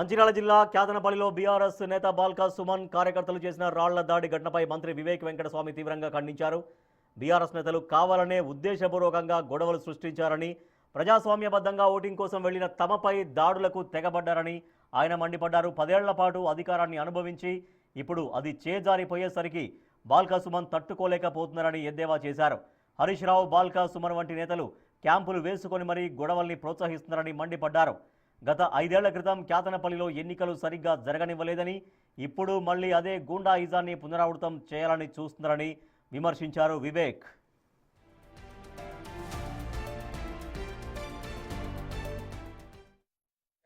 మంచిర్యాల జిల్లా క్యాదనపల్లిలో బీఆర్ఎస్ నేత బాల్కా సుమన్ కార్యకర్తలు చేసిన రాళ్ల దాడి ఘటనపై మంత్రి వివేక్ వెంకటస్వామి తీవ్రంగా ఖండించారు. బీఆర్ఎస్ నేతలు కావాలనే ఉద్దేశపూర్వకంగా గొడవలు సృష్టించారని, ప్రజాస్వామ్యబద్ధంగా ఓటింగ్ కోసం వెళ్లిన తమపై దాడులకు తెగబడ్డారని ఆయన మండిపడ్డారు. 10 ఏళ్ల పాటు అధికారాన్ని అనుభవించి ఇప్పుడు అది చేజారిపోయేసరికి బాల్కా సుమన్ తట్టుకోలేకపోతున్నారని ఎద్దేవా చేశారు. హరీష్ రావు, బాల్కా సుమన్ వంటి నేతలు క్యాంపులు వేసుకొని మరీ గొడవల్ని ప్రోత్సహిస్తున్నారని మండిపడ్డారు. గత 5 ఏళ్ల క్రితం క్యాతనపల్లిలో ఎన్నికలు సరిగ్గా జరగనివ్వలేదని, ఇప్పుడు మళ్లీ అదే గూండాయిజాన్ని పునరావృతం చేయాలని చూస్తున్నారని విమర్శించారు వివేక్.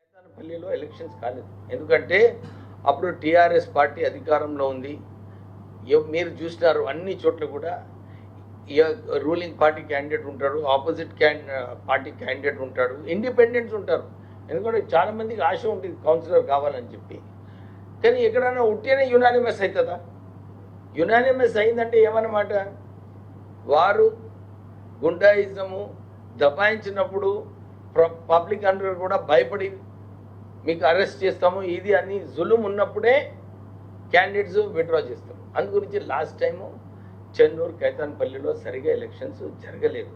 క్యాతనపల్లిలో ఎలక్షన్స్ కాలేదు, ఎందుకంటే అప్పుడు టీఆర్ఎస్ పార్టీ అధికారంలో ఉంది. మీరు చూసినారు అన్ని చోట్ల కూడా రూలింగ్ పార్టీ క్యాండిడేట్ ఉంటాడు, ఆపోజిట్ పార్టీ క్యాండిడేట్ ఉంటాడు, ఇండిపెండెంట్స్ ఉంటారు. ఎందుకంటే చాలామందికి ఆశ ఉంటుంది కౌన్సిలర్ కావాలని చెప్పి. కానీ ఎక్కడైనా ఉట్టినే యునానిమస్ అవుతుందా? యునానిమస్ అయిందంటే ఏమన్నమాట? వారు గుండాయిజము దబాయించినప్పుడు పబ్లిక్ అందరూ కూడా భయపడి మీకు అరెస్ట్ చేస్తాము, ఇది అని జులుం ఉన్నప్పుడే క్యాండిడేట్స్ విత్డ్రా చేస్తాం. అందుగురించి లాస్ట్ టైము చెన్నూరు, కైతాన్పల్లిలో సరిగా ఎలక్షన్స్ జరగలేదు.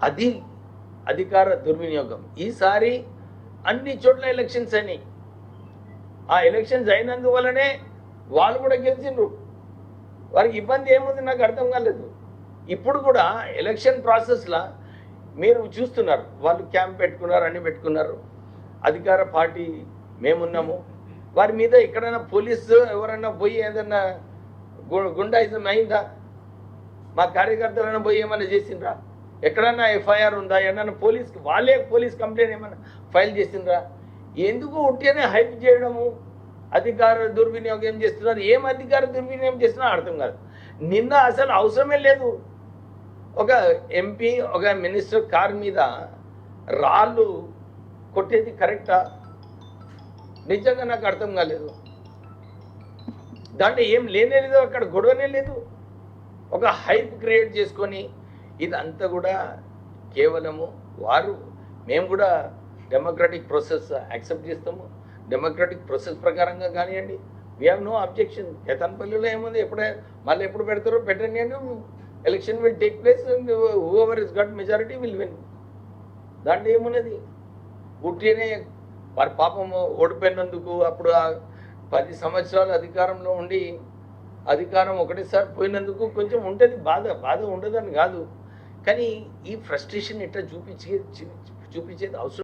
అది అధికార దుర్వినియోగం. ఈసారి అన్ని చోట్ల ఎలక్షన్స్ అయినాయి. ఆ ఎలక్షన్స్ అయినందువల్లనే వాళ్ళు కూడా గెలిచిండ్రు. వారికి ఇబ్బంది ఏముంది నాకు అర్థం కాలేదు. ఇప్పుడు కూడా ఎలక్షన్ ప్రాసెస్లో మీరు చూస్తున్నారు, వాళ్ళు క్యాంప్ పెట్టుకున్నారు, అన్ని పెట్టుకున్నారు. అధికార పార్టీ మేమున్నాము, వారి మీద ఎక్కడైనా పోలీసు ఎవరైనా పోయి ఏదన్నా గుండాయిజం అయిందా? మా కార్యకర్తలైనా పోయి ఏమైనా చేసిండ్రా? ఎక్కడన్నా ఎఫ్ఐఆర్ ఉందా? ఏమన్నా వాళ్ళే పోలీస్ కంప్లైంట్ ఏమైనా ఫైల్ చేసిండ్రా? ఎందుకు ఉంటేనే హైప్ చేయడము, అధికార దుర్వినియోగం ఏం చేస్తున్నారు? ఏం అధికార దుర్వినియోగం చేస్తున్నారు అర్థం కాదు. నిన్న అసలు అవసరమే లేదు. ఒక ఎంపీ, ఒక మినిస్టర్ కార్ మీద రాళ్ళు కొట్టేది కరెక్టా? నిజంగా నాకు అర్థం కాలేదు. దాంట్లో ఏం లేనే లేదు, అక్కడ గొడవనే లేదు. ఒక హైప్ క్రియేట్ చేసుకొని ఇదంతా కూడా కేవలము వారు, మేము కూడా డెమోక్రటిక్ ప్రాసెస్ యాక్సెప్ట్ చేస్తాము. డెమోక్రటిక్ ప్రాసెస్ ప్రకారంగా కానివ్వండి, వీ హ్యావ్ నో అబ్జెక్షన్. కేతన్పల్లిలో ఏముంది, మళ్ళీ ఎప్పుడు పెడతారో పెట్టండి అని. Election will take place and whoever is got majority will win. దాంట్లో ఏమున్నది? ఉట్టినే వారి పాపము ఓడిపోయినందుకు అప్పుడు 10 సంవత్సరాలు అధికారంలో ఉండి అధికారం ఒకటేసారి పోయినందుకు కొంచెం ఉంటుంది బాధ ఉండదని కాదు. కానీ ఈ ఫ్రస్ట్రేషన్ ఇట్లా చూపించేది అవసరం.